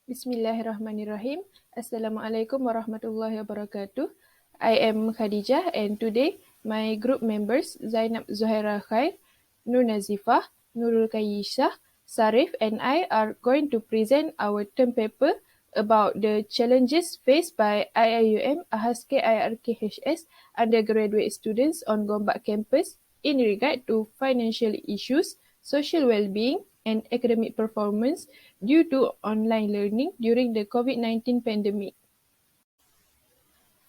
Bismillahirrahmanirrahim. Assalamualaikum warahmatullahi wabarakatuh. I am Khadijah and today my group members Zainab Zuhaira Khair, Nur Nazifah, Nurul Kayisha, Sarif and I are going to present our term paper about the challenges faced by IIUM AHAS KIRKHS undergraduate students on Gombak campus in regard to financial issues, social well-being, and academic performance due to online learning during the COVID-19 pandemic.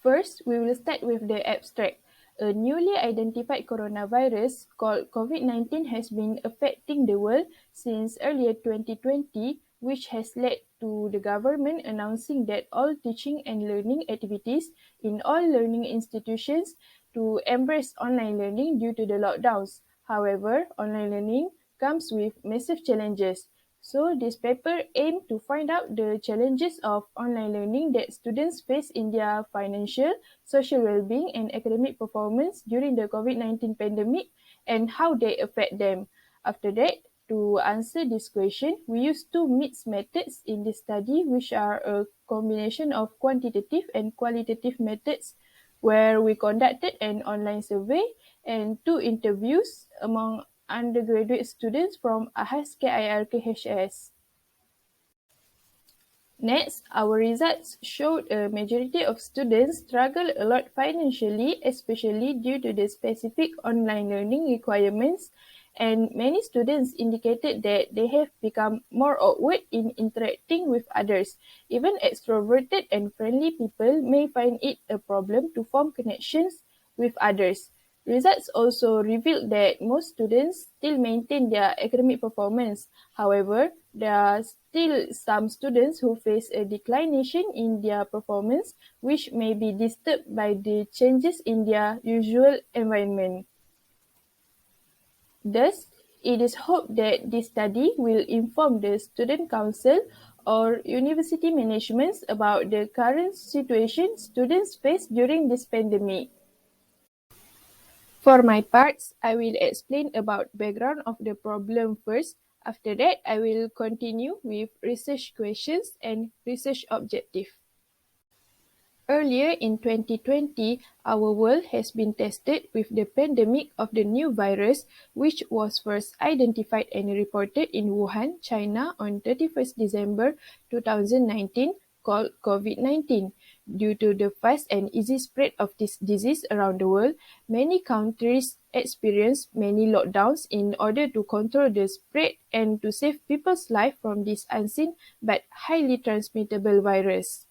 First, we will start with the abstract. A newly identified coronavirus called COVID-19 has been affecting the world since earlier 2020, which has led to the government announcing that all teaching and learning activities in all learning institutions to embrace online learning due to the lockdowns. However, online learning comes with massive challenges. So this paper aimed to find out the challenges of online learning that students face in their financial, social well-being and academic performance during the COVID-19 pandemic and how they affect them. After that, to answer this question, we use two mixed methods in this study, which are a combination of quantitative and qualitative methods, where we conducted an online survey and two interviews among undergraduate students from AHAS KIRKHS. Next, our results showed a majority of students struggle a lot financially, especially due to the specific online learning requirements, and many students indicated that they have become more awkward in interacting with others. Even extroverted and friendly people may find it a problem to form connections with others. Results also revealed that most students still maintain their academic performance. However, there are still some students who face a declination in their performance, which may be disturbed by the changes in their usual environment. Thus, it is hoped that this study will inform the student council or university managements about the current situation students face during this pandemic. For my parts, I will explain about background of the problem first. After that, I will continue with research questions and research objective. Earlier in 2020, our world has been tested with the pandemic of the new virus, which was first identified and reported in Wuhan, China on 31st December 2019, called COVID-19. Due to the fast and easy spread of this disease around the world, many countries experienced many lockdowns in order to control the spread and to save people's life from this unseen but highly transmittable virus.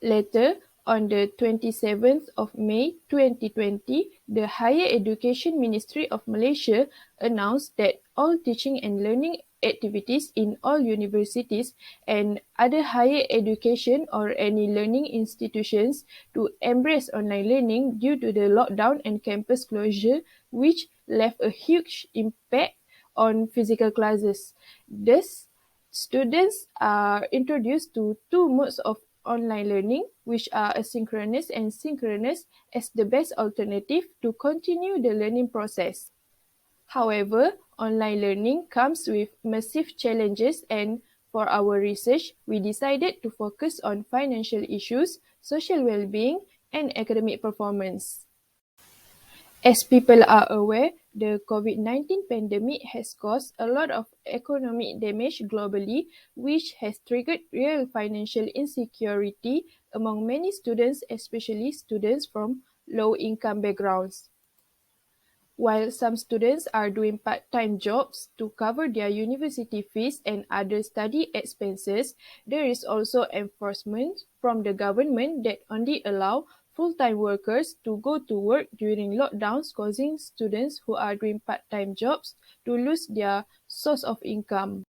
Later, on the 27th of May 2020, the Higher Education Ministry of Malaysia announced that all teaching and learning activities in all universities and other higher education or any learning institutions to embrace online learning due to the lockdown and campus closure, which left a huge impact on physical classes. Thus, students are introduced to two modes of online learning, which are asynchronous and synchronous, as the best alternative to continue the learning process. However, online learning comes with massive challenges, and for our research, we decided to focus on financial issues, social well-being, and academic performance. As people are aware, the COVID-19 pandemic has caused a lot of economic damage globally, which has triggered real financial insecurity among many students, especially students from low-income backgrounds. While some students are doing part-time jobs to cover their university fees and other study expenses, there is also enforcement from the government that only allow full-time workers to go to work during lockdowns, causing students who are doing part-time jobs to lose their source of income.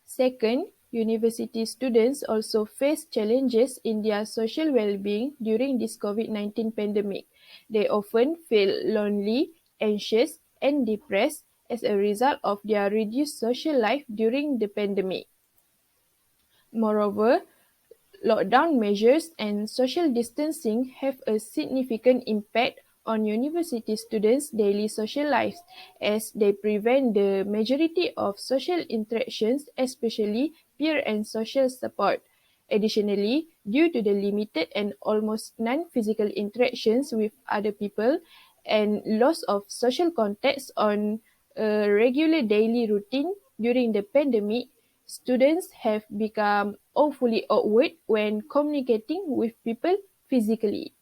Second, university students also face challenges in their social well-being during this COVID-19 pandemic. They often feel lonely, anxious, and depressed as a result of their reduced social life during the pandemic. Moreover, lockdown measures and social distancing have a significant impact on university students' daily social lives, as they prevent the majority of social interactions, especially peer and social support. Additionally, due to the limited and almost non-physical interactions with other people and loss of social contacts on a regular daily routine during the pandemic, students have become awfully awkward when communicating with people physically.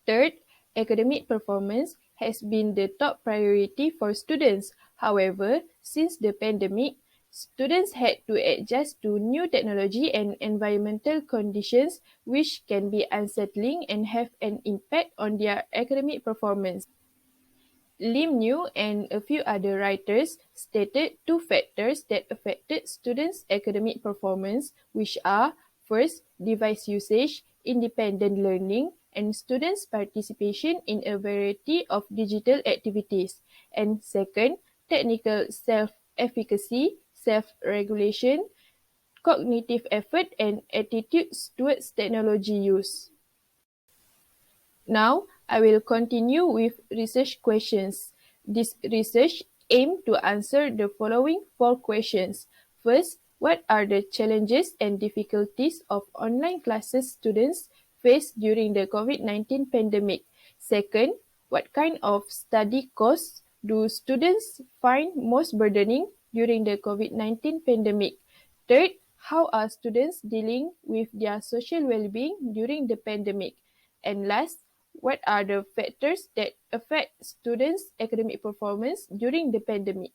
Third, academic performance has been the top priority for students. However, since the pandemic, students had to adjust to new technology and environmental conditions, which can be unsettling and have an impact on their academic performance. Lim New and a few other writers stated two factors that affected students' academic performance, which are first, device usage, independent learning, and students' participation in a variety of digital activities, and second, technical self-efficacy, self-regulation, cognitive effort, and attitudes towards technology use. Now, I will continue with research questions. This research aimed to answer the following four questions. First, what are the challenges and difficulties of online classes students face during the COVID-19 pandemic? Second, what kind of study costs do students find most burdening during the COVID-19 pandemic? Third, how are students dealing with their social well-being during the pandemic? And last, what are the factors that affect students' academic performance during the pandemic?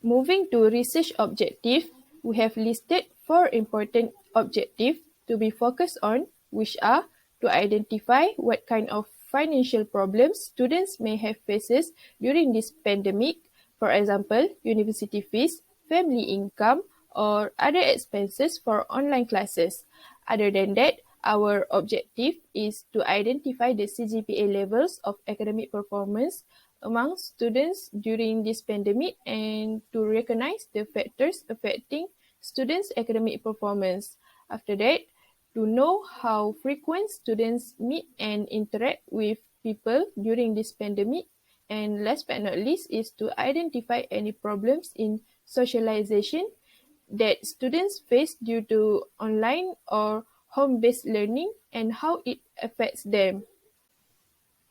Moving to research objective, we have listed four important objectives to be focused on, which are to identify what kind of financial problems students may have faces during this pandemic, for example, university fees, family income, or other expenses for online classes. Other than that, our objective is to identify the CGPA levels of academic performance among students during this pandemic and to recognize the factors affecting students' academic performance. After that, to know how frequent students meet and interact with people during this pandemic. And last but not least is to identify any problems in socialization that students face due to online or home-based learning and how it affects them.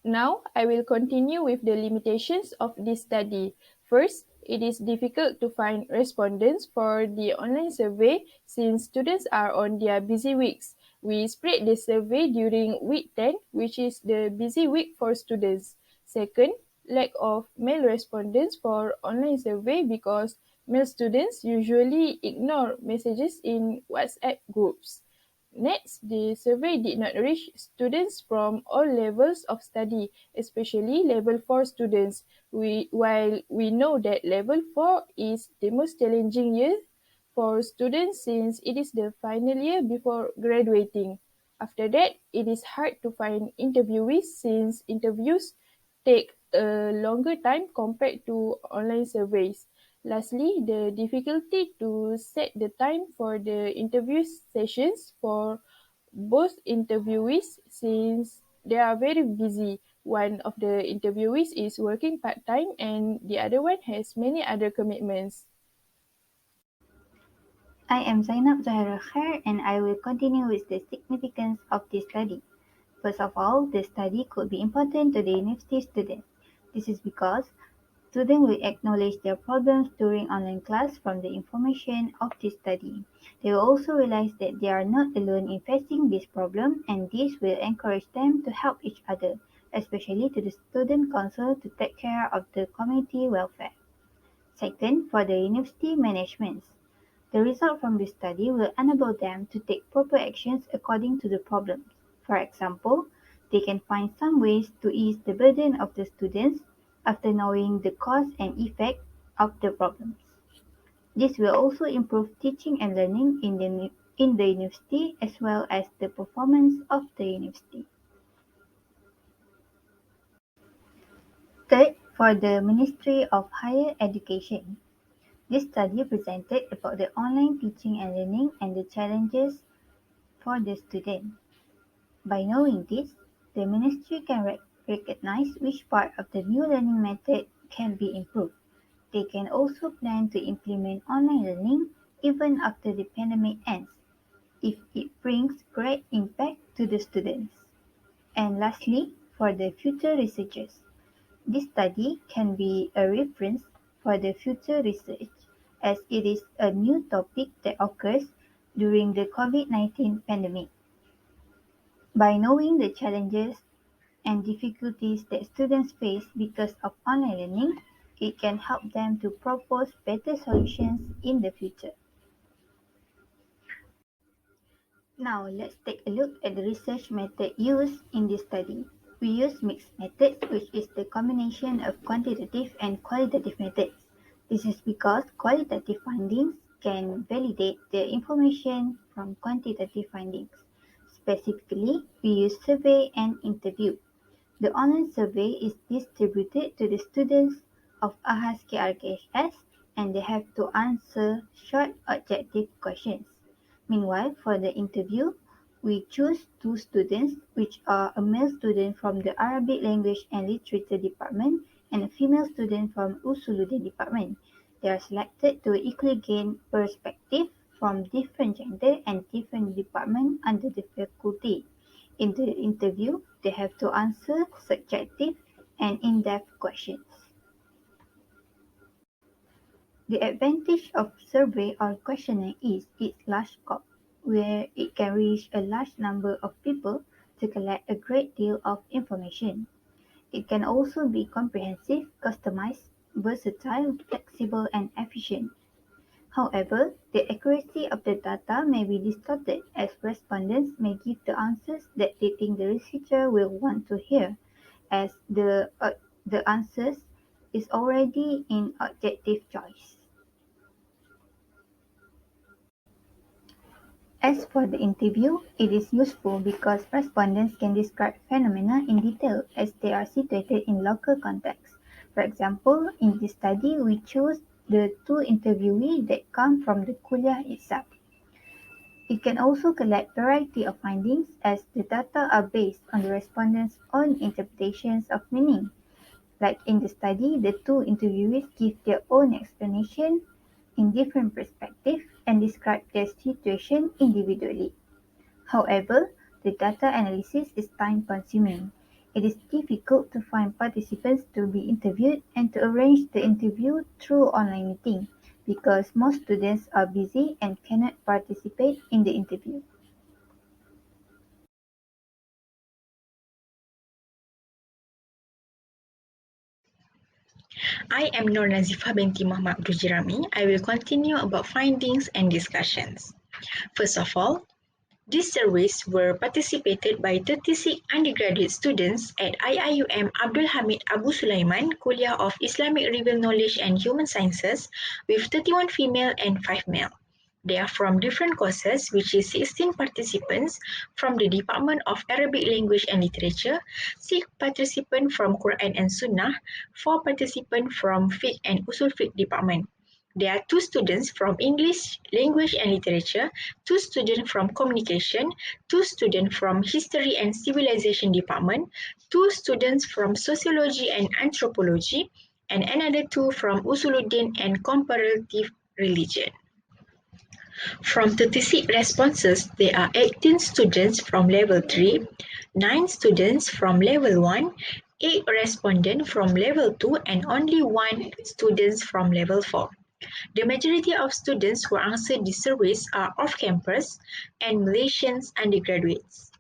Now, I will continue with the limitations of this study. First, it is difficult to find respondents for the online survey since students are on their busy weeks. We spread the survey during week 10, which is the busy week for students. Second, lack of male respondents for online survey because male students usually ignore messages in WhatsApp groups. Next, the survey did not reach students from all levels of study, especially level 4 students. While we know that level 4 is the most challenging year for students since it is the final year before graduating. After that, it is hard to find interviewees since interviews take a longer time compared to online surveys. Lastly, the difficulty to set the time for the interview sessions for both interviewees since they are very busy. One of the interviewees is working part-time and the other one has many other commitments. I am Zainab Zahra Khair and I will continue with the significance of this study. First of all, the study could be important to the university students. This is because students will acknowledge their problems during online class from the information of this study. They will also realize that they are not alone in facing this problem and this will encourage them to help each other, especially to the student council to take care of the community welfare. Second, for the university management. The result from this study will enable them to take proper actions according to the problems. For example, they can find some ways to ease the burden of the students after knowing the cause and effect of the problems. This will also improve teaching and learning in the university as well as the performance of the university. Third, for the Ministry of Higher Education. This study presented about the online teaching and learning and the challenges for the student. By knowing this, the ministry can recognize which part of the new learning method can be improved. they can also plan to implement online learning even after the pandemic ends, if it brings great impact to the students. And lastly, for the future researchers, this study can be a reference for the future research as it is a new topic that occurs during the COVID-19 pandemic. By knowing the challenges and difficulties that students face because of online learning, it can help them to propose better solutions in the future. Now let's take a look at the research method used in this study. We use mixed methods, which is the combination of quantitative and qualitative methods. This is because qualitative findings can validate the information from quantitative findings. Specifically, we use survey and interview. The online survey is distributed to the students of AHAS KIRKHS and they have to answer short objective questions. Meanwhile, for the interview, we choose two students, which are a male student from the Arabic Language and Literature Department and a female student from Usuluddin Department. They are selected to equally gain perspective from different gender and different departments under the faculty. In the interview, they have to answer subjective and in-depth questions. The advantage of survey or questionnaire is its large scope, where it can reach a large number of people to collect a great deal of information. It can also be comprehensive, customized, versatile, flexible, and efficient. However, the accuracy of the data may be distorted as respondents may give the answers that they think the researcher will want to hear, as the answers is already in objective choice. As for the interview, it is useful because respondents can describe phenomena in detail as they are situated in local context. For example, in this study, we chose the two interviewees that come from the kuliah itself. It can also collect variety of findings as the data are based on the respondents' own interpretations of meaning. Like in the study, the two interviewees give their own explanation in different perspectives and describe their situation individually. However, the data analysis is time-consuming. It is difficult to find participants to be interviewed and to arrange the interview through online meeting because most students are busy and cannot participate in the interview. I am Nur Nazifa binti Muhammad Abdul Jirami. I will continue about findings and discussions. First of all, these surveys were participated by 36 undergraduate students at IIUM Abdul Hamid Abu Sulaiman Kuliah of Islamic Revealed Knowledge and Human Sciences with 31 female and 5 male. They are from different courses, which is 16 participants from the Department of Arabic Language and Literature, 6 participants from Quran and Sunnah, 4 participants from Fiqh and Usul Fiqh Department. There are 2 students from English, Language and Literature, 2 students from Communication, 2 students from History and Civilization Department, 2 students from Sociology and Anthropology, and another 2 from Usuluddin and Comparative Religion. From 36 responses, there are 18 students from Level 3, 9 students from Level 1, 8 respondents from Level 2, and only 1 student from Level 4. The majority of students who answered the surveys are off-campus and Malaysian undergraduates.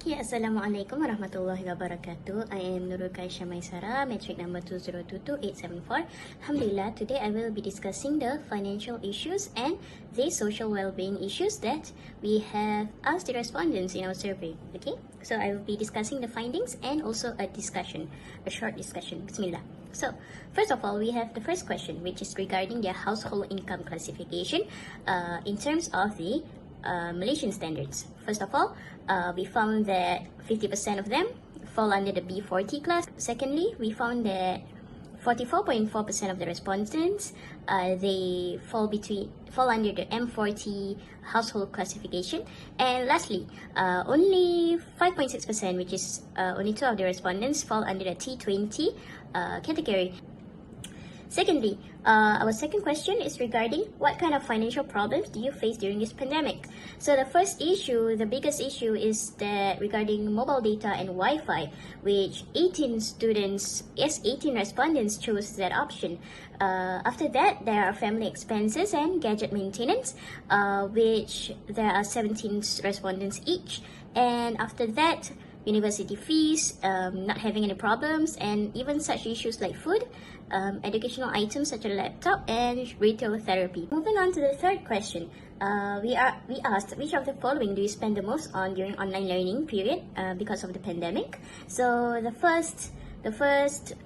Okay, Assalamualaikum warahmatullahi wabarakatuh. I am Nurul Kaisha Maisara, metric number 2022874. Alhamdulillah, today I will be discussing the financial issues and the social well-being issues that we have asked the respondents in our survey. Okay, so I will be discussing the findings and also a short discussion. Bismillah. So, first of all, we have the first question, which is regarding their household income classification in terms of the Malaysian standards. First of all, we found that 50% of them fall under the B40 class. Secondly, we found that 44.4% of the respondents they fall under the M40 household classification. And lastly, only 5.6%, which is only 2 of the respondents, fall under the T20 category. Secondly, our second question is regarding what kind of financial problems do you face during this pandemic? So the first issue, the biggest issue is that regarding mobile data and Wi-Fi, which 18 respondents chose that option. After that, there are family expenses and gadget maintenance, which there are 17 respondents each. And after that, university fees, not having any problems, and even such issues like food, educational items such as a laptop, and retail therapy. Moving on to the third question, we asked which of the following do you spend the most on during online learning period because of the pandemic. So the first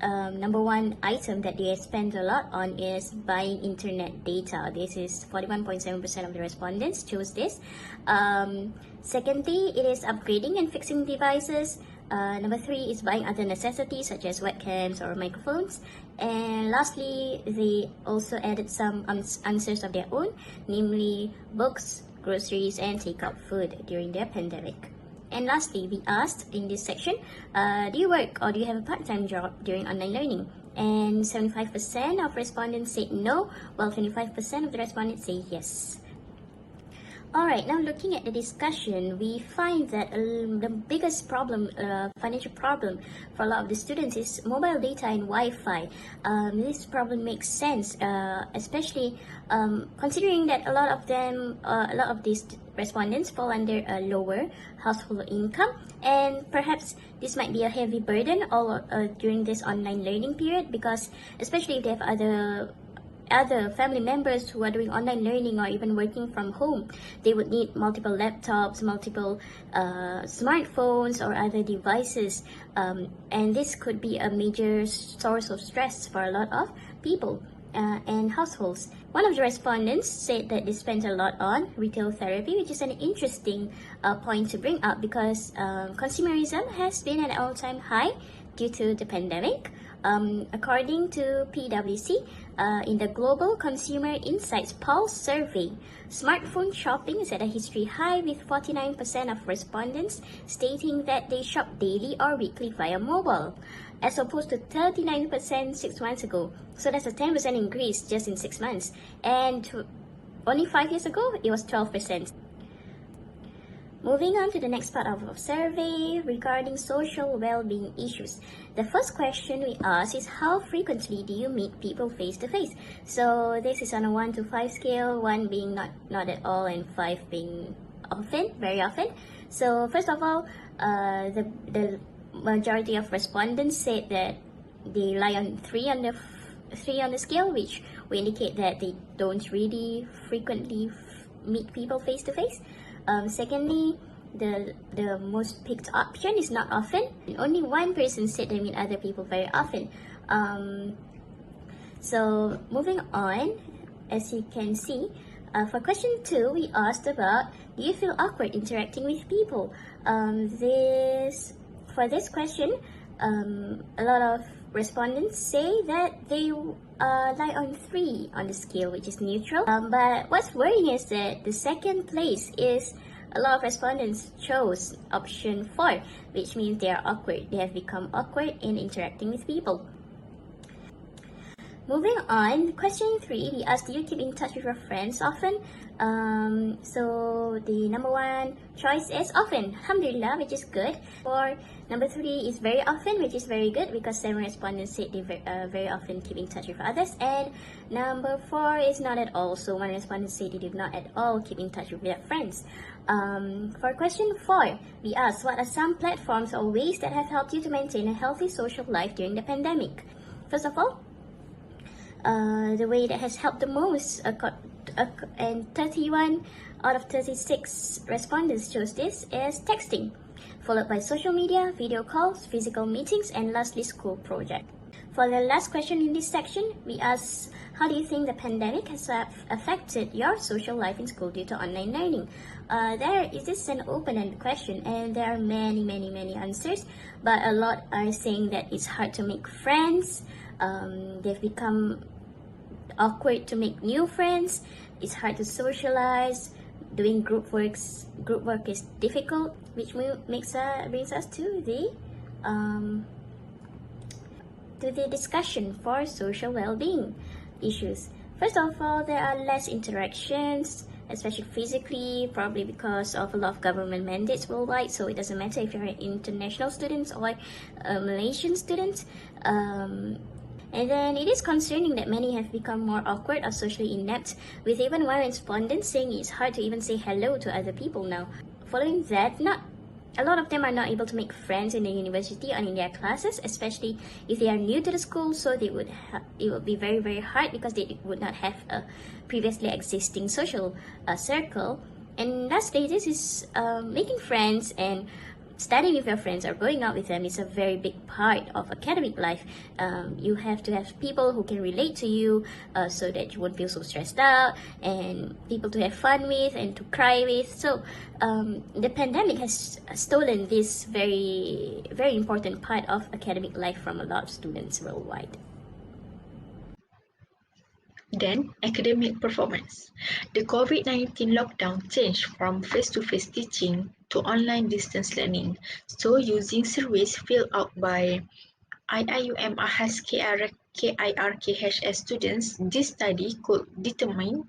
number one item that they spend a lot on is buying internet data. This is 41.7% of the respondents chose this. Secondly, it is upgrading and fixing devices. Number 3 is buying other necessities such as webcams or microphones. And lastly, they also added some answers of their own, namely books, groceries, and take-out food during their pandemic. And lastly, we asked in this section, do you work or do you have a part-time job during online learning? And 75% of respondents said no, while 25% of the respondents say yes. Alright, now looking at the discussion, we find that the biggest problem, financial problem for a lot of the students is mobile data and Wi-Fi. This problem makes sense, especially considering that a lot of these respondents fall under a lower household income, and perhaps this might be a heavy burden all during this online learning period, because especially if they have other family members who are doing online learning or even working from home, they would need multiple laptops, multiple smartphones or other devices, and this could be a major source of stress for a lot of people and households. One of the respondents said that they spent a lot on retail therapy, which is an interesting point to bring up, because consumerism has been at an all-time high due to the pandemic. According to PwC, in the Global Consumer Insights Pulse survey, smartphone shopping is at a history high, with 49% of respondents stating that they shop daily or weekly via mobile, as opposed to 39% 6 months ago. So that's a 10% increase just in 6 months. And only 5 years ago, it was 12%. Moving on to the next part of our survey regarding social well-being issues. The first question we asked is, how frequently do you meet people face-to-face? So this is on a 1 to 5 scale, 1 being not at all and 5 being often, very often. So first of all, the majority of respondents said that they lie on 3 on the scale, which will indicate that they don't really frequently meet people face-to-face. Secondly, the most picked option is not often. Only 1 person said they meet other people very often. So moving on, as you can see, for question 2, we asked about, do you feel awkward interacting with people? For this question, a lot of respondents say that they lie on 3 on the scale, which is neutral. But what's worrying is that the second place is a lot of respondents chose option 4, which means they are awkward. They have become awkward in interacting with people. Moving on, question 3, we asked, do you keep in touch with your friends often? So the number 1 choice is often, alhamdulillah, which is good. For number 3 is very often, which is very good, because 7 respondents said they very often keep in touch with others. And number 4 is not at all, so 1 respondent said they did not at all keep in touch with their friends. For question 4, we asked, what are some platforms or ways that have helped you to maintain a healthy social life during the pandemic? First of all, the way that has helped the most, and 31 out of 36 respondents chose this, is texting, followed by social media, video calls, physical meetings, and lastly, school project. For the last question in this section, we asked, how do you think the pandemic has affected your social life in school due to online learning? This is an open-ended question, and there are many answers, but a lot are saying that it's hard to make friends. They've become awkward to make new friends. It's hard to socialize. Doing group work is difficult, which brings us to the to the discussion for social well-being issues. First of all, there are less interactions, especially physically, probably because of a lot of government mandates worldwide. So it doesn't matter if you're an international student or a Malaysian student. And then it is concerning that many have become more awkward or socially inept, with even one respondent saying it's hard to even say hello to other people now. Following that, not a lot of them are not able to make friends in the university or in their classes, especially if they are new to the school. So it would be very, very hard because they would not have a previously existing social circle. And lastly, this is making friends and studying with your friends or going out with them is a very big part of academic life. You have to have people who can relate to you, so that you won't feel so stressed out, and people to have fun with and to cry with. So the pandemic has stolen this very, very important part of academic life from a lot of students worldwide. Then, academic performance. The COVID-19 lockdown changed from face-to-face teaching to online distance learning. So, using surveys filled out by IIUM AHAS KIRKHS students, this study could determine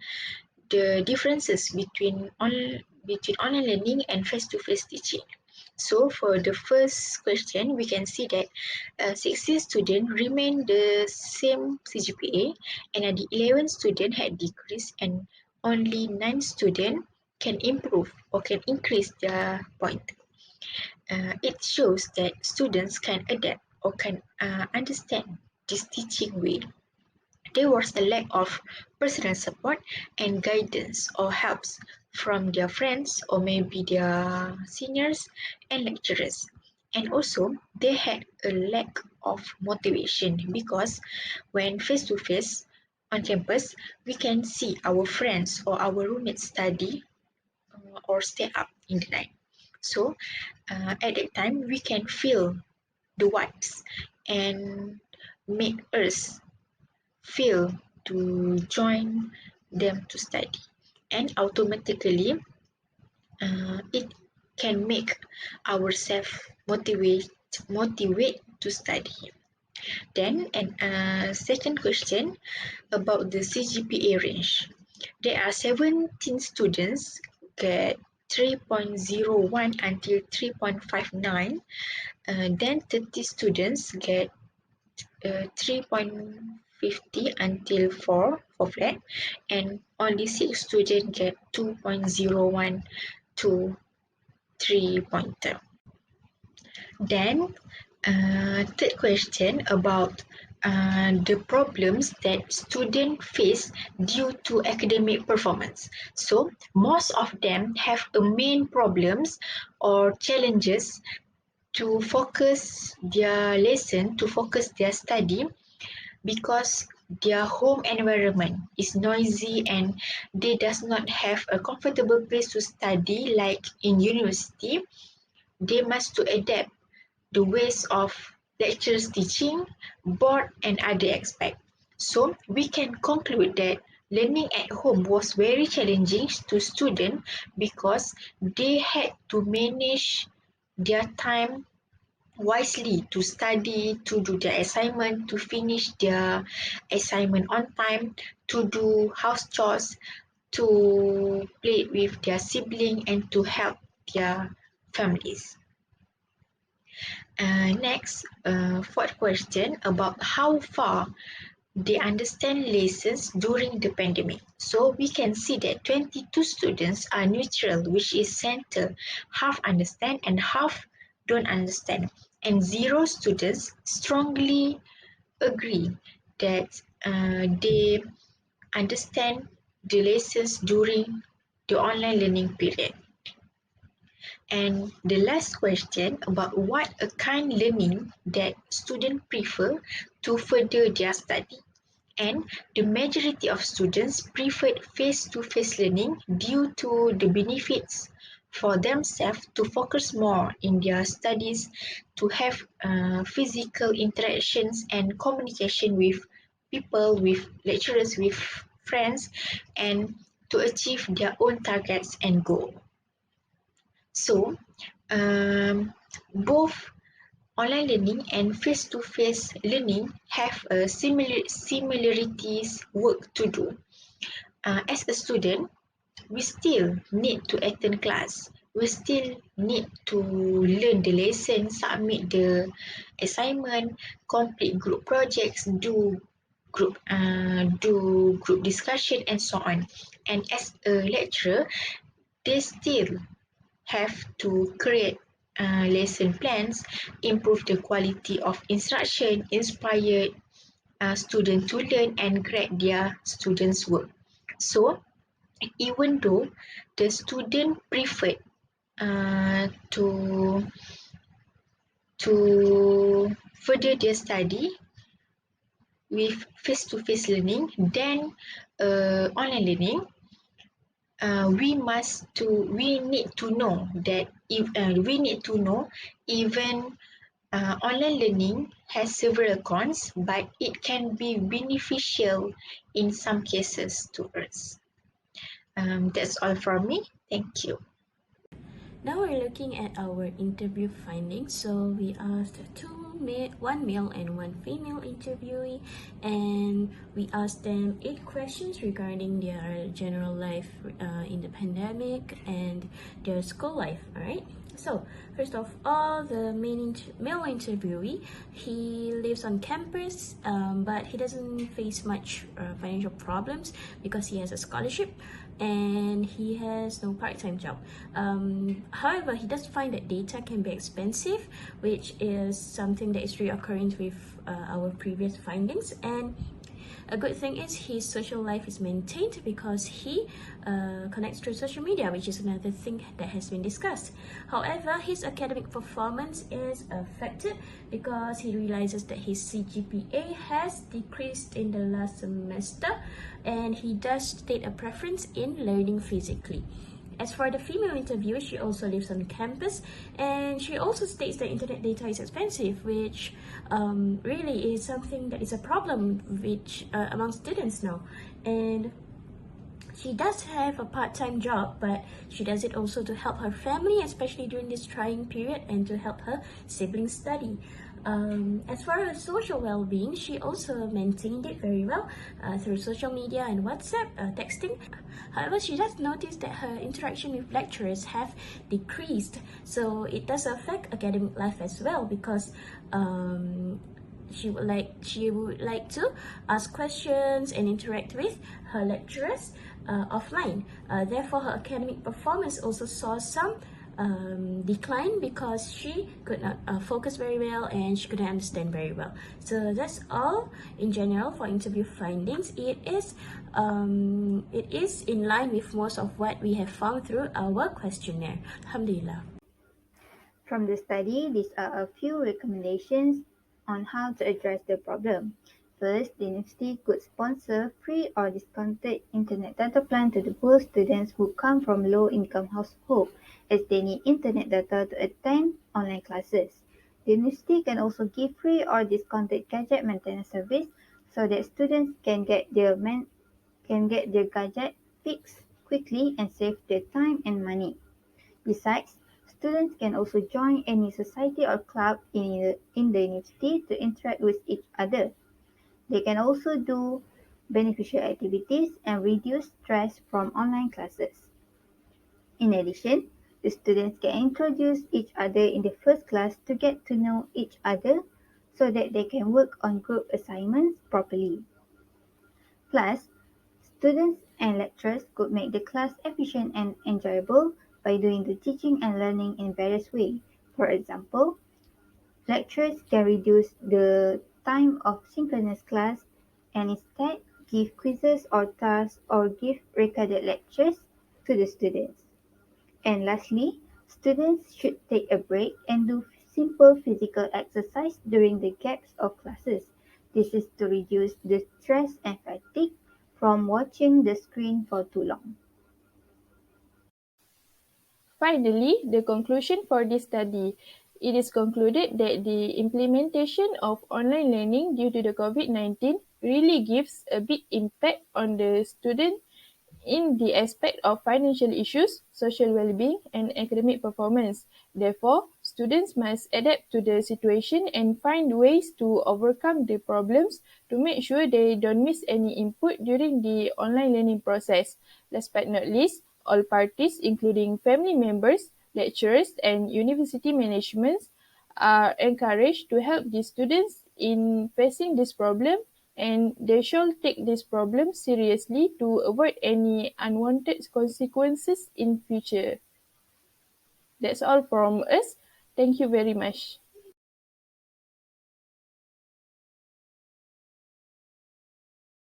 the differences between online learning and face-to-face teaching. So for the first question, we can see that 16 students remain the same CGPA, and the 11 students had decreased, and only 9 students can improve or can increase their point. It shows that students can adapt or can understand this teaching way. There was a lack of personal support and guidance or helps from their friends or maybe their seniors and lecturers. And also, they had a lack of motivation because when face to face on campus, we can see our friends or our roommates study or stay up in the night. So, at that time, we can feel the vibes and make us feel to join them to study, and automatically it can make ourselves motivate to study. Then, and second question about the CGPA range. There are 17 students get 3.01 until 3.59. Then 30 students get 3.50 until 4 for flat, and only 6 students get 2.01 to 3 pointer. Then third question about the problems that students face due to academic performance. So most of them have a main problems or challenges to focus their lesson, to focus their study, because their home environment is noisy and they does not have a comfortable place to study like in university. They must to adapt the ways of lecturers teaching, board and other aspects. So we can conclude that learning at home was very challenging to students because they had to manage their time wisely to study, to do their assignment, to finish their assignment on time, to do house chores, to play with their sibling and to help their families. Next, fourth question about how far they understand lessons during the pandemic. So we can see that 22 students are neutral, which is center, half understand and half don't understand. And 0 students strongly agree that they understand the lessons during the online learning period. And the last question about what a kind learning that students prefer to further their study. And the majority of students preferred face-to-face learning due to the benefits for themselves to focus more in their studies, to have physical interactions and communication with people, with lecturers, with friends, and to achieve their own targets and goals. So, both online learning and face-to-face learning have similarities work to do. As a student, we still need to attend class. We still need to learn the lesson, submit the assignment, complete group projects, do group discussion, and so on. And as a lecturer, they still have to create lesson plans, improve the quality of instruction, inspire students to learn, and grade their students' work. So, even though the student preferred to further their study with face-to-face learning than online learning, we need to know that if we need to know even online learning has several cons, but it can be beneficial in some cases to us. That's all from me. Thank you. Now we're looking at our interview findings. So we asked one male and one female interviewee, and we asked them 8 questions regarding their general life in the pandemic and their school life. All right. So first of all, the male interviewee, he lives on campus, but he doesn't face much financial problems because he has a scholarship and he has no part-time job. However, he does find that data can be expensive, which is something that is reoccurring with our previous findings. And a good thing is his social life is maintained because he connects through social media, which is another thing that has been discussed. However, his academic performance is affected because he realizes that his CGPA has decreased in the last semester, and he does state a preference in learning physically. As for the female interviewer, she also lives on campus, and she also states that internet data is expensive, which really is something that is a problem which among students now. And she does have a part-time job, but she does it also to help her family, especially during this trying period, and to help her siblings study. As for her social well-being, she also maintained it very well through social media and WhatsApp, texting. However, she does notice that her interaction with lecturers have decreased, so it does affect academic life as well because she would like to ask questions and interact with her lecturers offline. Therefore, her academic performance also saw some decline because she could not focus very well and she couldn't understand very well. So that's all in general for interview findings. It is in line with most of what we have found through our questionnaire. Alhamdulillah. From the study, these are a few recommendations on how to address the problem. First, the university could sponsor free or discounted internet data plan to the poor students who come from low-income households, as they need internet data to attend online classes. The university can also give free or discounted gadget maintenance service so that students can get their gadget fixed quickly and save their time and money. Besides, students can also join any society or club in the university to interact with each other. They can also do beneficial activities and reduce stress from online classes. In addition, the students can introduce each other in the first class to get to know each other so that they can work on group assignments properly. Plus, students and lecturers could make the class efficient and enjoyable by doing the teaching and learning in various ways. For example, lecturers can reduce the time of synchronous class and instead give quizzes or tasks or give recorded lectures to the students. And lastly, students should take a break and do simple physical exercise during the gaps of classes. This is to reduce the stress and fatigue from watching the screen for too long. Finally, the conclusion for this study. It is concluded that the implementation of online learning due to the COVID-19 really gives a big impact on the student in the aspect of financial issues, social well-being, and academic performance. Therefore, students must adapt to the situation and find ways to overcome the problems to make sure they don't miss any input during the online learning process. Last but not least, all parties, including family members, lecturers, and university managements, are encouraged to help the students in facing this problem, and they should take this problem seriously to avoid any unwanted consequences in future. That's all from us. Thank you very much.